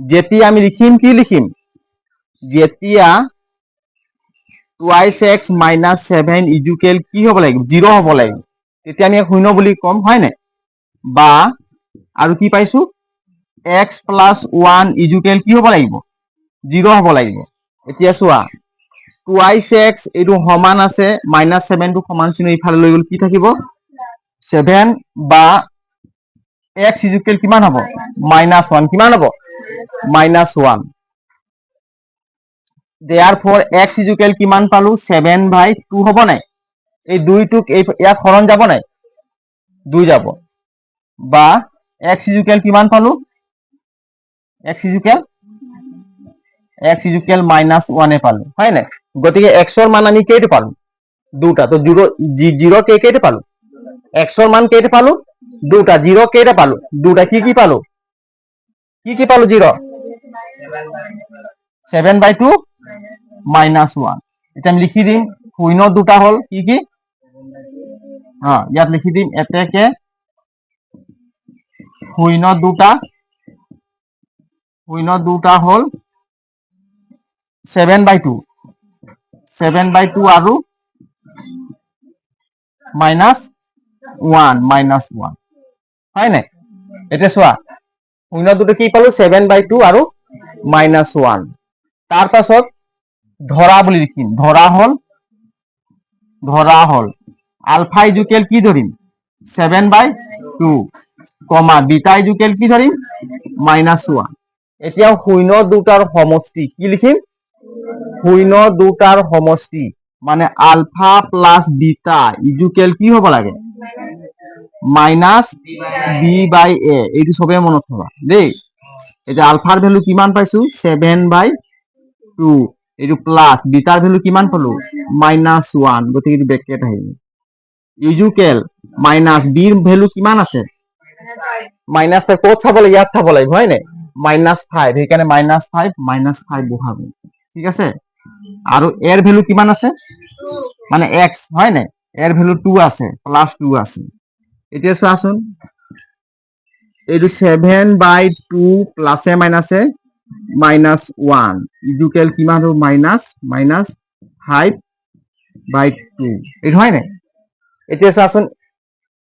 যেতিয়া আমি লিখিম, কি লিখিম? যেতিয়া 2x -7 ইজুকেল কি হব লাগিব? 0 হব লাগিব। তেতিয়া আমি শূন্য বুলি কম, হয় নাই? বা আৰু কি পাইছো? x + 1 ইজুকেল কি হব লাগিব? 0 হব লাগিব। এতিয়া চোৱা, 2x এইটো সমান আছে, -7 টো সমান চিহ্ন ইফালে লৈ গ'ল, কি থাকিব? 7 বা x ইজুকেল কিমান হব? -1। কিমান হব? -1। therefore x ইজুকেল কিমান পালো? 7/2 হব নাই? এই 2টোক ইয়াত হৰণ যাব নাই? 2 যাব। বা x ইজুকেল কিমান পালো? x ইজুকেল -1 পালো, হয় নাই? গতিকে x ৰ মান আমি কেইটা পালো? দুটা। তো 0 কেইটা পালো? x ৰ মান কেইটা পালো? দুটা। 0 কেইটা পালো? দুটা। কি কি পালো? কি কি পালো? 0, 7/2 -1। এতিয়া আমি লিখি দিম, শূন্য দুটা হল। কি কি? ইয়াত লিখি দিম, এতেকে শূন্য দুটা হল 7/2 আৰু -1। হয় নাই এতিয়া চোৱা শূন্য দুটো কি পালো 7/2 আৰু -1 তাৰ পাছত ধৰা বুলি লিখিম ধৰা হল আলফা ইজুকেল কি ধৰিম 7/2 কমা বিটা ইজুকেল কি ধৰিম -1 এতিয়া শূন্য দুটাৰ সমষ্টি কি লিখিম শূন্য দুটাৰ সমষ্টি মানে আলফা প্লাস বিটা ইজুকেল কি হ'ব লাগে -b/a এইটো সবে মনত থবা দেই এতিয়া আলফাৰ ভ্যালু কিমান পাইছো 7/2 এইটো প্লাস বিটাৰ ভ্যালু কিমান পালো -1 গতিকে এইটো ব্ৰেকেট আহিল ইজুকেল মাইনাস বিৰ ভ্যালু কিমান আছে মাইনাস ক'ত চাব লাগে ইয়াত চাব লাগিব হয় নাই -5 সেইকাৰণে -5 বহাব ঠিক আছে আৰু এৰ ভ্যালু কিমান আছে মানে x হয় নাই এৰ ভ্যালু 2 আছে +2 আছে এতিয়া চোৱাচোন এইটো 7/2 প্লাসে মাইনাসে -1 ইজুকেল কিমান হ'ব -5/2 এইটো হয় নাই এতিয়া চোৱাচোন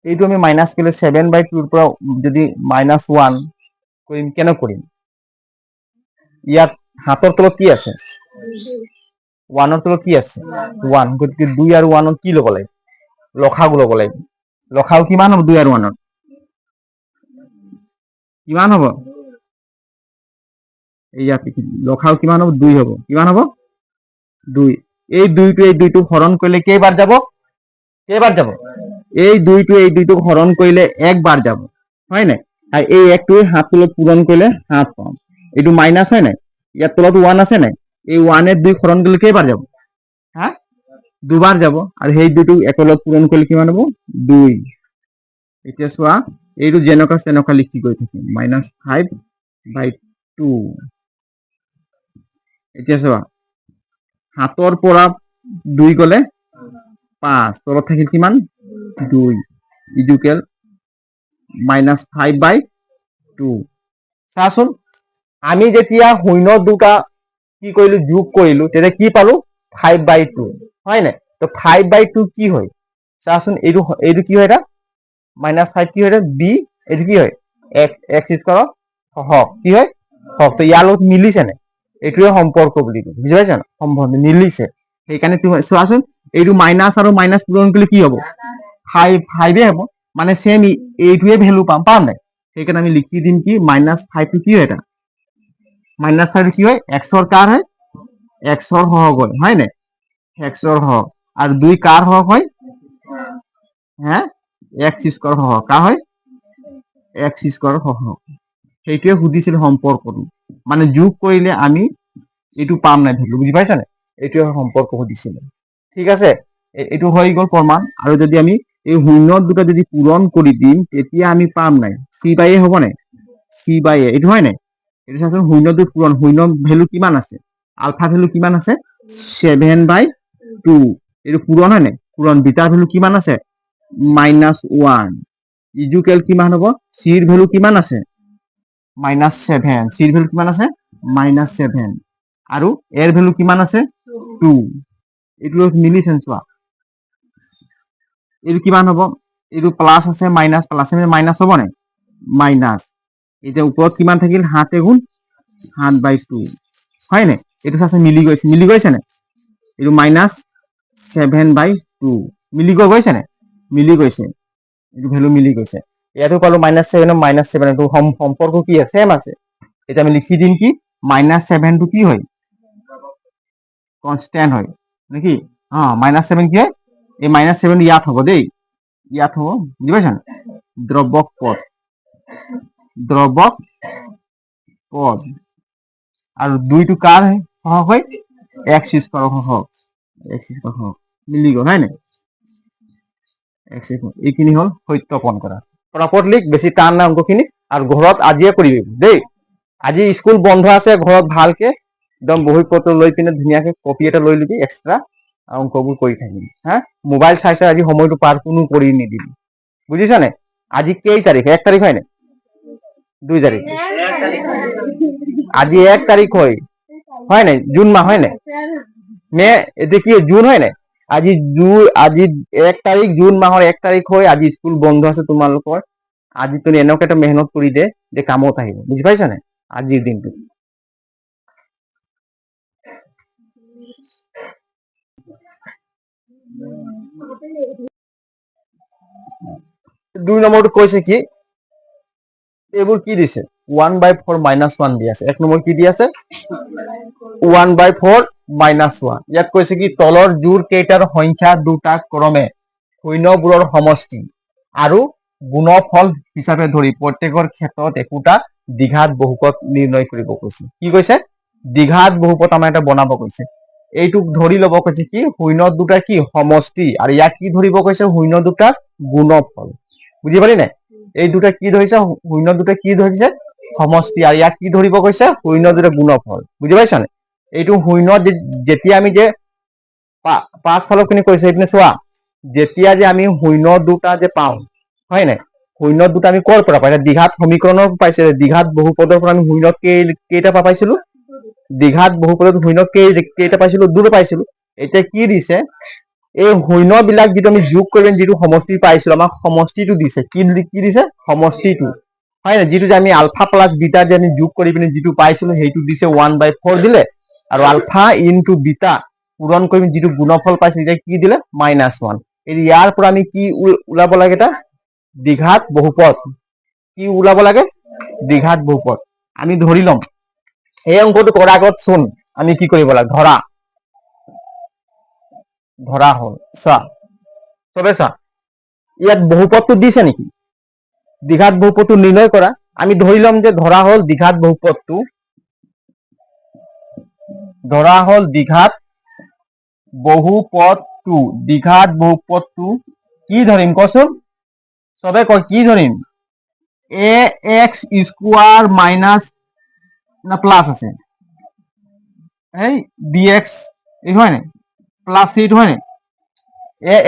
এইটো আমি মাইনাস কৰিলে 7/2 পৰা যদি -1 কৰিম কেনে কৰিম ইয়াত হাতৰ তলত কি আছে 1 ৰ তলত কি আছে 1 গতিকে 2 আৰু 1 ৰ কি ল'ব লাগে লসাগু ল'ব লাগে লসাগু কিমান হ'ব 2 আৰু 1 ৰ কিমান হ'ব ইয়াত লসাগু কিমান হ'ব 2 হ'ব কিমান হ'ব 2 এই 2টো হৰণ কৰিলে কেইবাৰ যাব এই 2টো হৰণ কৰিলে একবাৰ যাব হয় নাই আর এই একটো হাত তলত পূরণ করলে হাত পাম এইটো মাইনাস হয় নাই ইয়ার তলত 1 আছে নাই এই 1 এর 2 হরণ করলে কেইবার যাব হ্যাঁ দুবার যাব আর সেই দুটো একলত পূরণ করলে কিমান হ'ব 2 এতিয়া চোৱা এইটো যেনকা তেনেকা লিখি গৈ থাকিম -5/2 এতিয়া চোৱা হাতৰ পৰা 2 গলে 5 তলত থাকিল কিমান 2 ইজুকেল -5/2 চাচোন আমি যেতিয়া শূন্য দুটা কি কৰিলো যোগ কৰিলো তেতিয়া কি পালো 5/2 হয় নাই তো 5/2 কি হয় চাচোন এইটো কি হয় এটা -5 কি হয় বি এইটো কি হয় x স্কয়ার হক কি হয় হক তো ইয়াৰ লগত মিলিছে নে এইটোৱে সম্পৰ্ক বুলি কয় বুজি পাইছা না সম্বন্ধ মিলিছে সেইকাৰণে তুমি চোৱাচোন এইটো মাইনাস আৰু মাইনাস পূৰণ কৰিলে কি হ'ব 5 হ'ব মানে সেম এইটোৱে ভ্যালু পাম নাই সেইকাৰণে আমি লিখি দিম কি -5 টো কি হয় এটা -5 কি হয় x ৰ কাৰ হয় x ৰ হহগ হয় নাই x ৰ হহগ আৰ 2 কাৰ হহগ হয় হ্যাঁ x স্কয়াৰ হহগ কা হয় x স্কয়াৰ হহগ সেইটোৱে সুধিছিল সম্পৰ্কটো মানে যোগ কৰিলে আমি এইটো পাম নাই ভ্যালু বুজি পাইছা না এইটোৱে সম্পৰ্ক সুধিছিল ঠিক আছে এইটো হৈ গ'ল প্ৰমাণ আৰু যদি আমি এই শূন্য দুটা যদি পূৰণ কৰি দিম তেতিয়া আমি পাম নাই c/a হ'ব নাই c/a এইটো হয় নাই এইটো চাচোন শূন্য দুই পূৰণ শূন্য ভ্যালু কিমান আছে আলফা ভ্যালু কিমান আছে 7/2 এইটো পূৰণ হয় নাই পূৰণ বিটা ভ্যালু কিমান আছে -1 ইজুকেল কিমান হ'ব c ৰ ভ্যালু কিমান আছে -7 c ৰ ভ্যালু কিমান আছে -7 আৰু এৰ ভ্যালু কিমান আছে 2 এইটো মিলিছে চোৱা এইটো কিমান হ'ব এইটো প্লাস আছে মাইনাস প্লাসে মাইনাস হ'ব নাই মাইনাস এতিয়া ওপৰত কিমান থাকিল 7 গুণ 7/2 হয় নাই এইটো আছে মিলি গৈছে নাই এইটো -7/2 মিলি গৈছে নাই মিলি গৈছে এইটো ভ্যালু মিলি গৈছে ইয়াতো পালো -7 টো সম্পৰ্ক কি আছে সেম আছে এটা আমি লিখি দিম কি -7 টো কি হয় কনস্ট্যান্ট হয় নাকি -7 কি হয় এই -7 ইয়াত হ'ব দেই ইয়াত হ'ব বুজি পাইছা দ্রব্যক পদ আৰু 2টো কাৰ হহগ হয় x স্কয়াৰ হহগ মিলি গ'ল হয় নাই এইখিনি হল সত্যপন কৰা পৰাপত লিখ বেছি টান না অঙ্কখিনি আৰু ঘৰত আজিয়ে কৰিবি দেই আজি স্কুল বন্ধ আছে ঘৰত ভালকে একদম বহি পত্ৰ লৈ পিনে ধুনীয়াকে কপি এটা লৈ লবি এক্সট্ৰা অঙ্কবোৰ কৰি থাকিবি হা মোবাইল চাই আজি সময়টো পাৰ কোনো কৰি নিদিবি বুজিছা নে আজি কেই তাৰিখ 1 তাৰিখ হয় নাই 2 তাৰিখ আজি 1 তাৰিখ হয় নাই জুন মাহ হয় নাই মে এতে কি জুন হয় নাই আজি 1 তাৰিখ জুন মাহৰ 1 তাৰিখ হয় আজি স্কুল বন্ধ আছে তোমালোকৰ আজি তুমি এনেকুৱা এটা মেহনত কৰি দে যে কামত আহিব বুজি পাইছা নে আজিৰ দিনটো দুই নম্বৰটো কৈছে কি এইবোৰ কি দিছে 1/4 -1 দি আছে এক নম্বৰ কি দি আছে 1/4 -1 ইয়াত কৈছে কি তলৰ জোৰ কেইটাৰ সংখ্যা দুটা ক্ৰমে শূন্যবোৰৰ সমষ্টি আৰু গুণফল হিচাপে ধৰি প্ৰত্যেকৰ ক্ষেত্ৰত একোটা দ্বিঘাত বহুপদ নিৰ্ণয় কৰিব কৈছে কি কৈছে দ্বিঘাত বহুপদ আমাৰ এটা বনাব কৈছে এইটোক ধৰি ল'ব কৈছে কি শূন্য দুটা কি সমষ্টি আৰু ইয়াক কি ধৰিব কৈছে শূন্য দুটা গুণফল বুজি পালি নাই এই দুটা কি ধৰিছে শূন্য দুটা কি ধৰিছে সমষ্টি আৰু ইয়াক কি ধৰিব কৈছে শূন্য দুটা গুণফল বুজি পাইছা নে এইটো শূন্য যেতিয়া আমি যে পাঁচ ফালৰ খিনি কৈছে এইপিনে চোৱা যেতিয়া যে আমি শূন্য দুটা যে পাওঁ হয় নাই শূন্য দুটা আমি কৰ পৰা পাই দ্বিঘাত সমীকৰণৰ পাইছে দ্বিঘাত বহুপদৰ পৰা আমি শূন্য কেইটা পাইছিলো দ্বিঘাত বহুপদত শূন্য কেইটা পাইছিলো দুটা পাইছিলো এতিয়া কি দিছে এই শূন্য বিলাক যিটো আমি যোগ কৰিম যিটো সমষ্টি পাইছিলো আমাক সমষ্টিটো দিছে কি দিছে সমষ্টিটো হয় নাই যিটো যে আমি আলফা প্লাছ বিটা যে আমি যোগ কৰি পিনে যিটো পাইছিলো সেইটো দিছে 1/4 দিলে আৰু আলফা ইনটু বিটা পূৰণ কৰি যিটো গুণফল পাইছিলো এতিয়া কি দিলে -1 ইয়াৰ পৰা আমি কি ওলাব লাগে এটা দ্বিঘাত বহুপদ কি ওলাব লাগে দ্বিঘাত বহুপদ আমি ধৰি লম এই অংকটো কৰাৰ আগত চোন আমি কি কৰিব লাগে ধৰা হল চোৱা চবে চোৱা ইয়াত বহুপদটো দিছে নেকি দ্বিঘাত বহুপদটো নিৰ্ণয় কৰা আমি ধৰি লম যে ধৰা হল দ্বিঘাত বহুপদটো দ্বিঘাত বহুপদটো কি ধৰিম কচোন চবে কয় কি ধৰিম ax স্কোয়ার মাইনাস না প্লাস আছে এই bx এই হয় না প্লাস c হয় না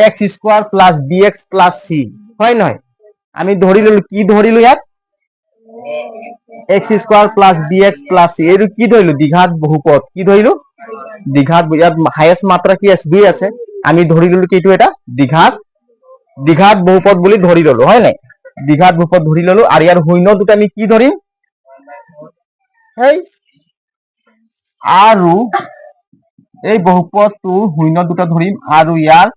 ax square plus bx plus c হয় নহয় আমি ধৰি ললো কি ধৰিলো ইয়াত x square plus bx plus c এইটো কি ধৰিলো দ্বিঘাত বহুপদ কি ধৰিলো দ্বিঘাত ইয়াত হাইয়েস্ট মাত্ৰা কি আছে 2 আছে আমি ধৰি ললো কি এইটো এটা দ্বিঘাত বহুপদ বুলি ধৰি ললো হয় নাই দ্বিঘাত বহুপদ ধৰি ললো আৰু ইয়াৰ শূন্য দুটা আমি কি ধৰিম আৰু এই বহুপদটো শূন্য দুটা ধৰিম আৰু ইয়াৰ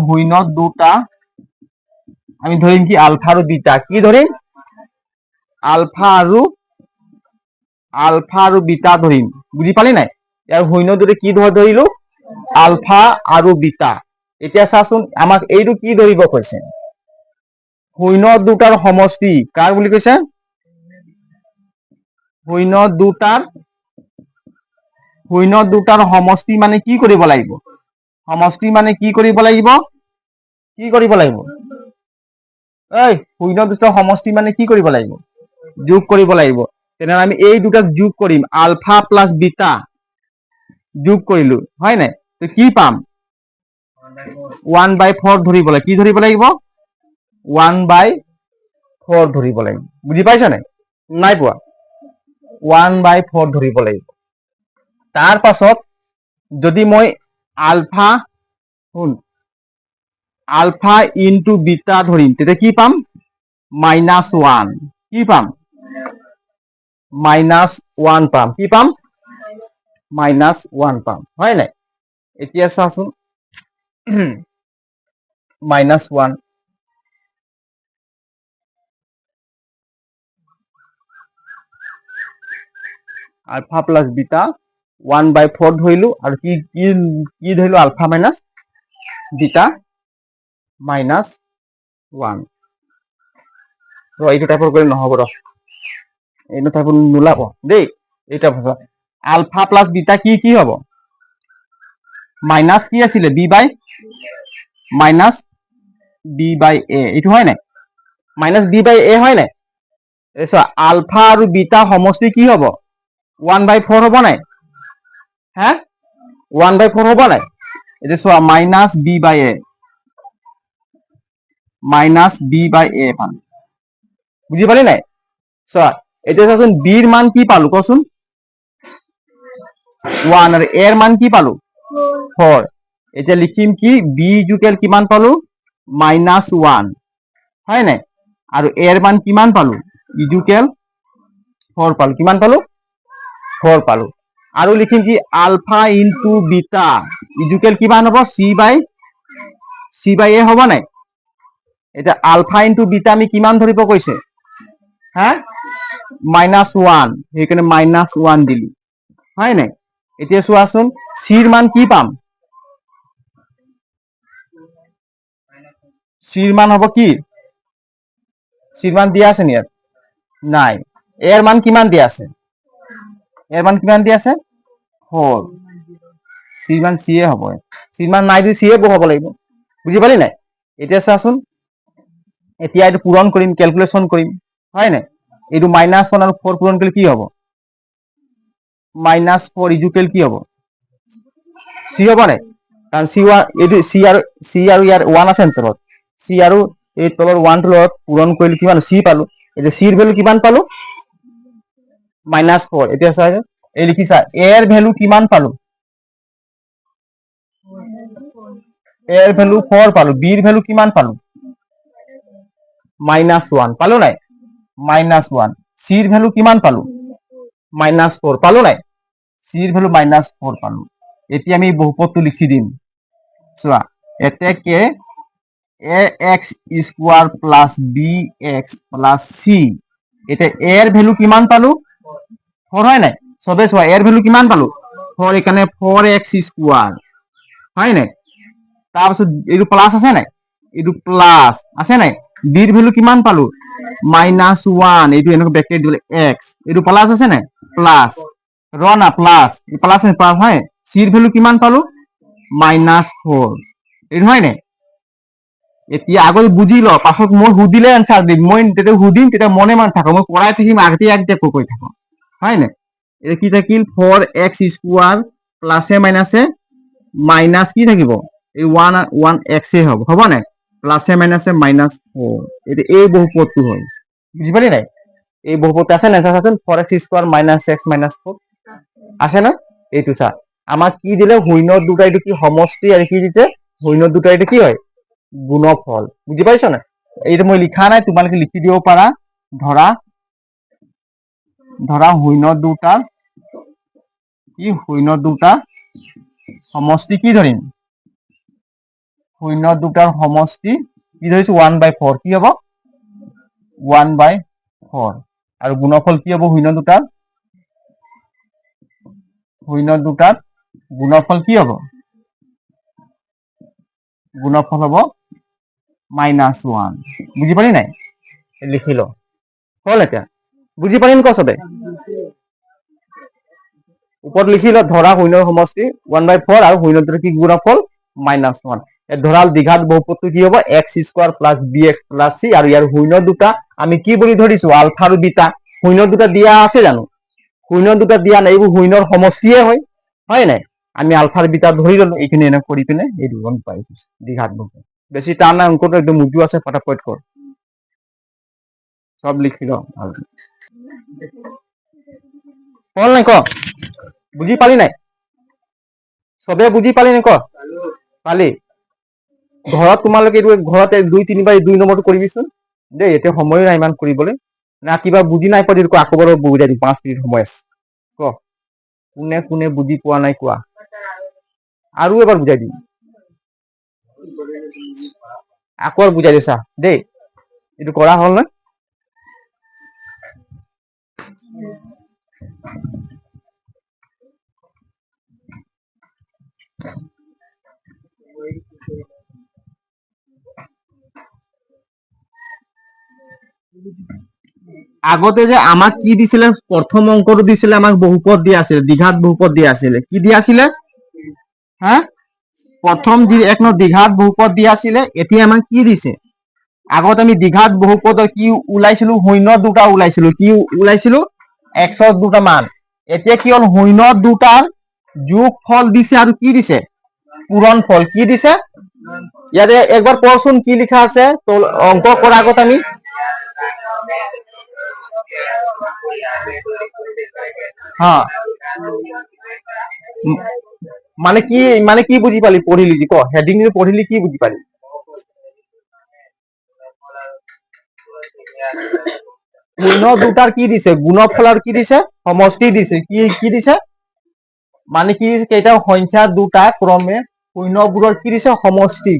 শূন্য দুটা আমি ধৰিম কি আলফা আৰু বিটা কি ধৰিম আলফা আৰু বিটা ধৰিম বুজি পালি নাই ইয়াৰ শূন্য দুটা কি ধৰিলো আলফা আৰু বিটা এতিয়া চাচোন আমাক এইটো কি ধৰিব কৈছে শূন্য দুটাৰ সমষ্টি কাৰ বুলি কৈছে শূন্য দুটাৰ সমষ্টি মানে কি কৰিব লাগিব সমষ্টি মানে কি কৰিব লাগিব এই শূন্য দুটাৰ সমষ্টি মানে কি কৰিব লাগিব যোগ কৰিব লাগিব তেনেহলে আমি এই দুটাক যোগ কৰিম আলফা প্লাস বিটা যোগ কৰিলো হয় নাই তো কি পাম 1/4 ধৰিব লাগিব কি ধৰিব লাগিব 1/4 ধৰিব লাগিব বুজি পাইছা নাই পোৱা 1/4 ধৰিব লাগিব তাৰ পাছত যদি মই আলফা ইনটু বিটা ধৰিম তেতিয়া কি পাম -1 কি পাম -1 পাম কি পাম -1 পাম হয় নাই এতিয়া চাচোন -1 আলফা প্লাস বিটা 1/4 ধৰিলো আৰু কি ধৰিলো আলফা মাইনাস বিটা -1 এইটো টাইপৰ কৰি নহব এইটো টাইপৰ নোলাব দেই এইটা আলফা প্লাস বিটা কি হব মাইনাস কি আছিলে b বাই a এইটো হয় নাই মাইনাস b বাই a হয় নাই আলফা আৰু বিটা সমষ্টি কি হব 1/4 হব নাই হা 1/4 হব নাই এটা চোৱা -b বাই a পাম বুজি পালি নাই চোৱা এতিয়া চাচোন বিৰ মান কি পালো কচোন 1 আৰু এৰ মান কি পালো 4 এতিয়া লিখিম কি বি ইজুকেল কিমান পালো -1 হয় নাই আৰু এ এর মান কিমান পালো ইজুকেল 4 পালো কিমান পালো 4 পালো আৰু লিখিম কি আলফা ইনটু বিটা ইজুকেল কিমান হ'ব চি বাই এ হ'ব নাই এটা আলফা ইনটু বিটা আমি কিমান ধৰিব কৈছে হা -1 সেইকাৰণে -1 দিলি হয় নাই এতিয়া চোৱাচোন চিৰ মান কি পাম চিৰ মান হ'ব কি চিৰ মান দিয়া আছে নি ইয়াত নাই এৰ মান কিমান দিয়া আছে এৰ মান কিমান দিয়া আছে 4 চিৰ মান চিয়ে হ'ব চিৰ মান নাই যদি চিয়ে বহাব লাগিব বুজি পালি নাই এতিয়া চাচোন এতিয়া এইটো পূৰণ কৰিম ক্যালকুলেশন কৰিম হয় নাই এইটো -1 আৰু 4 পূৰণ কৰিলে কি হ'ব -4 ইজুকেল কি হ'ব চি হ'ব নাই কাৰণ চি আৰু ইয়াৰ 1 আছে তলত চি আৰু এই তলৰ 1 টোৰ লগত পূৰণ কৰিলে কিমান চি পালো এতিয়া চিৰ ভ্যালু কিমান পালো -4 এতিয়া চাই এই লিখিছা এ এর ভ্যালু কিমান পালো এ এর ভ্যালু 4 পালো বি এর ভ্যালু কিমান পালো -1 পালো নাই -1 চিৰ ভ্যালু কিমান পালো -4 পালো নাই চিৰ ভ্যালু -4 পালো এতিয়া আমি বহুপদটো লিখি দিম চোৱা এতেকে a x square plus b x plus c এটা এর ভ্যালু কিমান পালো 4 হয় নাই সবে চোৱা এৰ ভ্যালু কিমান পালো 4 এখানে 4x স্কোয়াৰ হয় নাই তাৰপিছত এইটো প্লাস আছে নাই এইটো প্লাস আছে নাই বিৰ ভ্যালু কিমান পালো -1 এইটো এনেকৈ ব্ৰেকেট দিলে x এইটো প্লাস আছে নাই প্লাস ৰনা প্লাস প্লাস আছে প্লাস হয় চিৰ ভ্যালু কিমান পালো -4 এইটো হয় নাই এতিয়া আগত বুঝি ল পাছত মই সুধিলে আনসার দিম মই তেতিয়া সুধিম তেতিয়া মনে মনে থাকো মই পড়াই থাকিম আগতে কৈ থাকো হয় না এটা কি থাকিল 4x স্কোয়ার প্লাসে মাইনাসে মাইনাস কি থাকিব এই 1x এ হ'ব না প্লাসে মাইনাসে -4 এটা এই বহুপদটো হয় বুঝি পালি নাই এই বহুপদটা আছে না চাচোন 4x স্কোয়ার -x -4 আছে না এইটো চা আমাক কি দিলে শূন্য দুটা এইটো কি সমষ্টি আৰু কি দিছে শূন্য দুটা এইটো কি হয় গুণফল বুজি পাইছ না এইটো মই লিখা নাই তোমালোকে লিখি দিব পাৰা ধৰা শূন্য দুটা সমষ্টি কি ধৰিম শূন্য দুটাৰ সমষ্টি কি ধৰিছো 1/4 কি হ'ব 1/4 আৰু গুণফল কি হ'ব শূন্য দুটাৰ গুণফল কি হ'ব গুণফল হ'ব -1 বুজি পালি নাই লিখি ল হল এতিয়া বুজি পালি নে সবে ওপৰত লিখি ল ধৰা শূন্যৰ সমষ্টি 1/4 আৰু শূন্য দুটাৰ কি গুণফল -1 ধৰাল দ্বিঘাত বহুপদটো কি হ'ব x square plus bx plus c আৰু ইয়াৰ শূন্য দুটা আমি কি বুলি ধৰিছো আলফা আৰু বিটা শূন্য দুটা দিয়া আছে জানো শূন্য দুটা দিয়া নাই এইবোৰ শূন্যৰ সমষ্টিয়ে হয় নাই আমি আলফাৰ বিটা ধৰি ললো এইখিনি এনে কৰি পিনে এই দুজন পাই দ্বিঘাত বহুপদ বেছি টান না অঙ্কটো একদম মুজু আছে ফটাফট কর সব লিখি ল হল নাই ক বুজি পালি নাই সবে বুজি পালি নাই ক পালি ঘৰত তোমালোকে এইটো ঘৰত 2-3 বাৰ 2 নম্বৰটো কৰিবিচোন দেই এতিয়া সময় নাই ইমান কৰিবলৈ না কিবা বুজি নাই পোৱা দিও আকৌ বাৰ বুজাই দিম 5 মিনিট সময় আছে ক কোনে কোনে বুজি পোৱা নাই কোৱা আৰু এবাৰ বুজাই দিম আকৌ বুজাই দিছা দেই এইটো কৰা হল না আগতে যে আমাক কি দিছিলে প্ৰথম অংকটো দিছিলে আমাক বহুপদ দিয়া আছিল দ্বিঘাত বহুপদ দিয়া আছিল কি দিয়া আছিল হা প্ৰথম যি এক ন দ্বিঘাত বহুপদ দিয়া আছিল এতিয়া আমাক কি দিছে আগত আমি দ্বিঘাত বহুপদৰ কি ওলাইছিলো শূন্য দুটা ওলাইছিলো কি ওলাইছিলো x ৰ দুটা মান এতিয়া কি হল শূন্য দুটাৰ যোগফল দিছে আৰু কি দিছে পূৰণ ফল কি দিছে ইয়াতে একবাৰ পঢ়চোন কি লিখা আছে অংক কৰাৰ আগত আমি হা মানে কি বুঝি পালি পঢ়িলি ক হেডিং পঢ়িলি কি বুঝি পালি শূন্য দুটার কি দিছে গুণফল আর কি দিছে সমষ্টি দিছে কি দিছে মানে কি কেইটা সংখ্যা দুটা ক্ৰমে শূন্যবোৰৰ কি দিছে সমষ্টি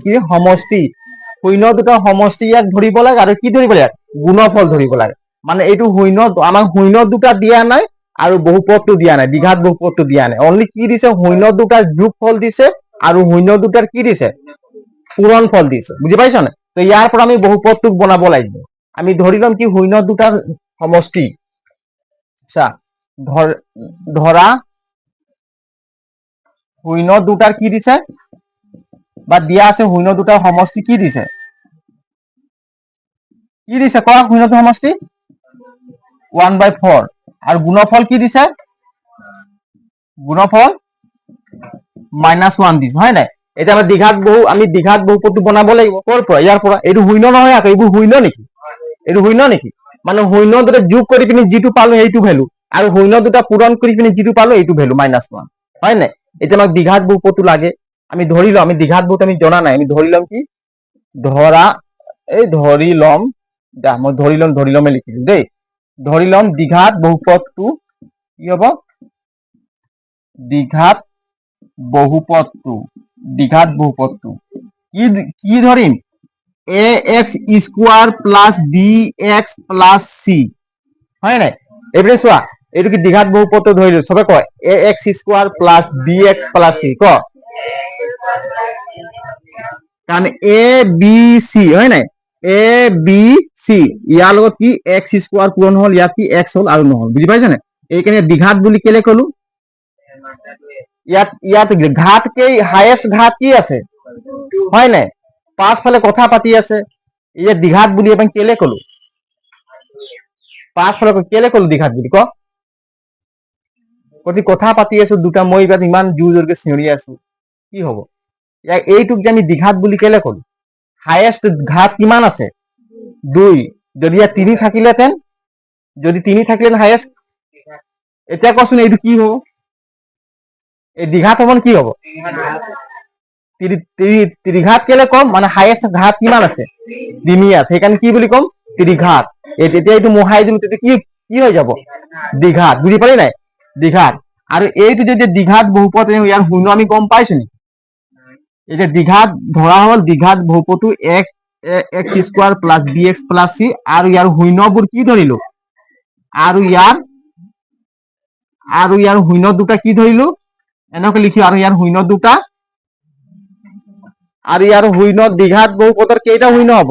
শূন্য দুটাৰ সমষ্টি ইয়াক ধৰিব লাগে আৰু কি ধৰিব লাগে গুণফল ধৰিব লাগে মানে এইটো শূন্য আমাক শূন্য দুটা দিয়া নাই আৰু বহুপদটো দিয়া নাই দ্বিঘাত বহুপদটো দিয়া নাই অনলি কি দিছে শূন্য দুটাৰ যোগফল দিছে আৰু শূন্য দুটাৰ কি দিছে পূৰণফল দিছে বুজি পাইছ নে তো ইয়াৰ পৰা আমি বহুপদটোক বনাব লাগিব আমি ধৰি লম কি শূন্য দুটাৰ সমষ্টি চা ধৰা শূন্য দুটাৰ কি দিছে বা দিয়া আছে শূন্য দুটাৰ সমষ্টি কি দিছে কোৱা শূন্য দুটাৰ সমষ্টি 1/4 আৰু গুণফল কি দিছে গুণফল -1 দিছে হয় নাই এটা আমি দ্বিঘাত বহুপদটো বনাব লাগিব ক'ৰ পৰা ইয়াৰ পৰা এইটো শূন্য নহয় আকৌ এইবোৰ শূন্য নেকি মানে শূন্য দুটা যোগ কৰি পিনি যিটো পালো সেইটো ভ্যালু আৰু শূন্য দুটা পূৰণ কৰি পিনি যিটো পালো এইটো ভ্যালু -1 হয় নাই এতিয়া আমাক দ্বিঘাত বহুপদটো লাগে আমি ধৰি লম আমি দ্বিঘাত বহুপদ আমি জনা নাই আমি ধৰি লম কি মই ধৰি লম লিখিলো দেই ধৰি লম দ্বিঘাত বহুপদটো কি হ'ব দ্বিঘাত বহুপদটো কি ধৰিম ax square plus bx plus c হয় নাই এবাৰে চোৱা এইটো কি দ্বিঘাত বহুপদটো ধৰিলো সবে কয় ax square plus bx plus c ক কাৰণ a b c হয় নাই a b c ইয়াৰ লগত কি x স্কোয়াৰ পূৰণ হল ইয়াত কি x হল আৰু নহল বুজি পাইছানে এইকাৰণে দ্বিঘাত বুলি কেলে কলো ইয়াত ঘাত কে হাইয়েস্ট ঘাত কি আছে হয় নাই পাঁচফালে কথা পাতি আছে এই দ্বিঘাত বুলি আমি কেলে কলো পাঁচফালে কেলে কলো দ্বিঘাত বুলি কথা পাতি আছো দুটা মই ইয়াত ইমান জোৰ জোৰকে চিঞৰি আছো কি হব এইটোক যে আমি দ্বিঘাত বুলি কেলে কলো হাইয়েস্ট ঘাত কিমান আছে 2 যদি ইয়াত 3 থাকিলেহেঁতেন হাইয়েস্ট এতিয়া কচোন এইটো কি হব এই দ্বিঘাত হব কি হব ত্ৰিঘাত কেলে কম মানে হাইয়েস্ট ঘাত কিমান আছে 3 আছে সেইকাৰণে কি বুলি কম ত্ৰিঘাত এতিয়া এইটো মোহাই দিম তেতিয়া কি হৈ যাব দ্বিঘাত বুজি পালি নাই দ্বিঘাত আৰু এইটো যদি দ্বিঘাত বহুপদ ইয়াৰ শূন্য আমি গম পাইছো নেকি এতিয়া দ্বিঘাত ধৰা হল দ্বিঘাত বহুপদটো x square plus bx plus c আৰু ইয়াৰ শূন্যবোৰ কি ধৰিলো আৰু ইয়াৰ শূন্য দুটা কি ধৰিলো এনেকৈ লিখি আৰু ইয়াৰ শূন্য দুটা আৰু ইয়াৰ শূন্য দ্বিঘাত বহুপদৰ কেইটা শূন্য হ'ব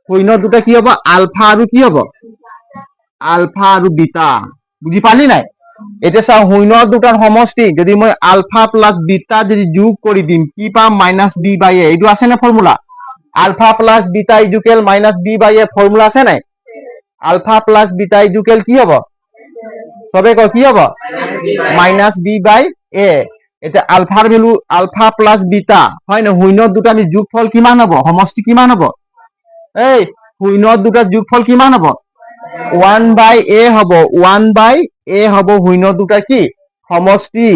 শূন্য দুটা কি হ'ব আলফা আৰু কি হ'ব আলফা আৰু বিটা বুজি পালি নাই এতিয়া চাও শূন্য দুটাৰ সমষ্টি যদি মই আলফা প্লাস বিটা যদি যোগ কৰি দিম কি পাম -b/a এইটো আছে না formula alpha plus beta equal -b/a formula আছে নাই আলফা প্লাস বিটা ইকুয়াল কি হ'ব সবে কয় কি হ'ব -b/a এটা আলফাৰ ভ্যালু আলফা প্লাস বিটা হয় না শূন্য দুটা আমি যোগফল কিমান হ'ব সমষ্টি কিমান হ'ব এই শূন্য দুটা যোগফল কিমান হ'ব 1/a হ'ব 1/a হ'ব শূন্য দুটা কি সমষ্টি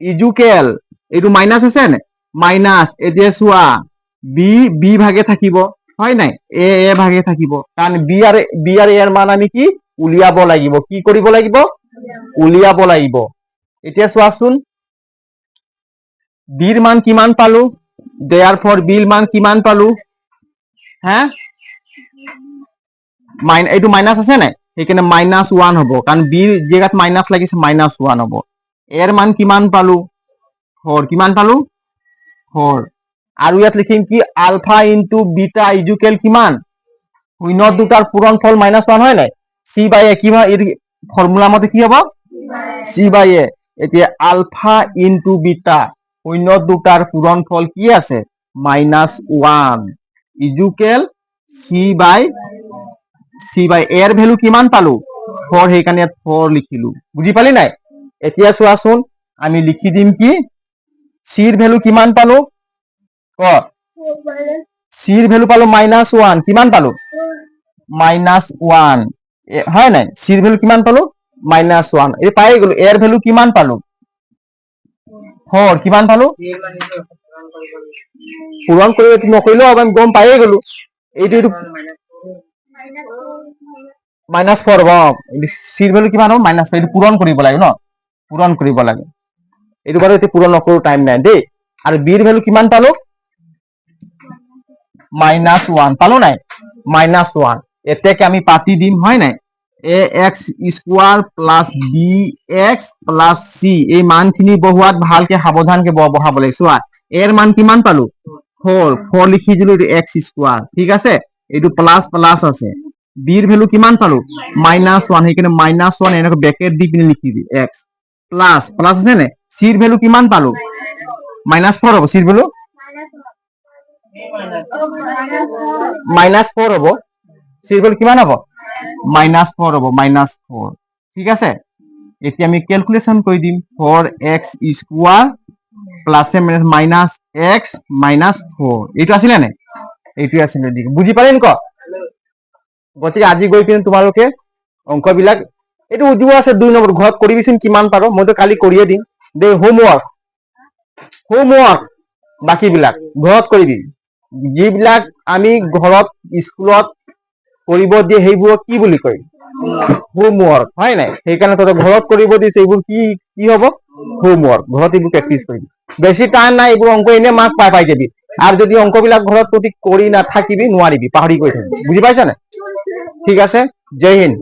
ইকুয়াল এইটো মাইনাস আছে নে মাইনাস এতিয়া চোৱা b ভাগে থাকিব হয় নাই a ভাগে থাকিব কাৰণ b আৰু a মান আমি কি উলিয়াব লাগিব কি কৰিব লাগিব উলিয়াব লাগিব এতিয়া চোৱাচোন b ৰ মান কিমান পালো therefore b ৰ মান কিমান পালো হা এইটো মাইনাস আছে নাই সেইকাৰণে -1 হ'ব কাৰণ b ৰ জেগাত মাইনাস লাগিছে -1 হ'ব a ৰ মান কিমান পালো 4 কিমান পালো 4 আৰু ইয়াত লিখিম কি আলফা ইনটু বিটা ইকুয়াল কিমান শূন্য দুটাৰ পূৰণফল -1 হয় নাই c/a কিমান ফৰ্মুলা মতে কি হ'ব c/a এতিয়া আলফা ইনটু বিটা শূন্য দুটাৰ পূৰণফল কি আছে -1 ইকুয়াল c/a এৰ ভ্যালু কিমান পালো 4 সেইকাৰণে ইয়াত 4 লিখিলো বুজি পালি নাই এতিয়া চোৱাচোন আমি লিখি দিম কি c ৰ ভ্যালু কিমান পালো ক c ৰ ভ্যালু পালো -1 কিমান পালো -1 হয় নাই চিৰ ভ্যালু কিমান পালো -1 এই পাই গলো এৰ ভ্যালু কিমান পালো 4 কিমান পালো পূৰণ কৰিব নকৰিলেও আমি গম পাইয়ে গলো এইটো -4 হ'ব চিৰ ভ্যালু কিমান হ'ব -4 এইটো পূৰণ কৰিব লাগে ন পূৰণ কৰিব লাগে এইটো বাৰু এতিয়া পূৰণ নকৰো টাইম নাই দেই আৰু বিৰ ভ্যালু কিমান পালো -1 পালো নাই -1 এটাকে আমি পাতি দিম হয় নাই ax square plus bx plus c এই মানখিনি বহুৱাত ভালকে সাৱধানকে বহাব লাগে চোৱা এৰ মান কিমান পালো 4 লিখি দিলো x স্কয়াৰ ঠিক আছে এইটো প্লাস প্লাস আছে বিৰ ভ্যালু কিমান পালো -1 সেইকাৰণে -1 এনেকৈ ব্ৰেকেট দি কিনে লিখিবি x প্লাস প্লাস আছে নে চিৰ ভ্যালু কিমান পালো -4 হ'ব চিৰ ভ্যালু -4 হ'ব চিৰ ভ্যালু কিমান হ'ব -4 হ'ব -4 ঠিক আছে এতিয়া আমি ক্যালকুলেশন কৰি দিম 4x স্কয়ার প্লাস -x -4 এইটো আছিল নে এইটো আছিল বুজি পালে নি ক গতিকে আজি গৈ কিনে তোমালোকে অংকবিলাক এইটো উজু আছে 2 নম্বৰ ঘৰত কৰিবিচোন কিমান পাৰো মইতো কালি কৰিয়ে দিম দে হোমৱৰ্ক বাকিবিলাক ঘৰত কৰিবি যিবিলাক আমি ঘৰত স্কুলত কৰিব দিয়ে সেইবোৰক কি বুলি কয় হোমৱৰ্ক হয় নাই সেইকাৰণে তই ঘৰত কৰিব দিছে এইবোৰ কি কি হ'ব হোমৱৰ্ক ঘৰত এইবোৰ প্ৰেক্টিচ কৰিবি বেছি টান নাই এইবোৰ অংক এনে মাৰ্ক পাই যাবি আৰু যদি অংকবিলাক ঘৰত যদি কৰি নাথাকিবি নোৱাৰিবি পাহৰি গৈ থাকিবি বুজি পাইছা নে ঠিক আছে জয় হিন্দ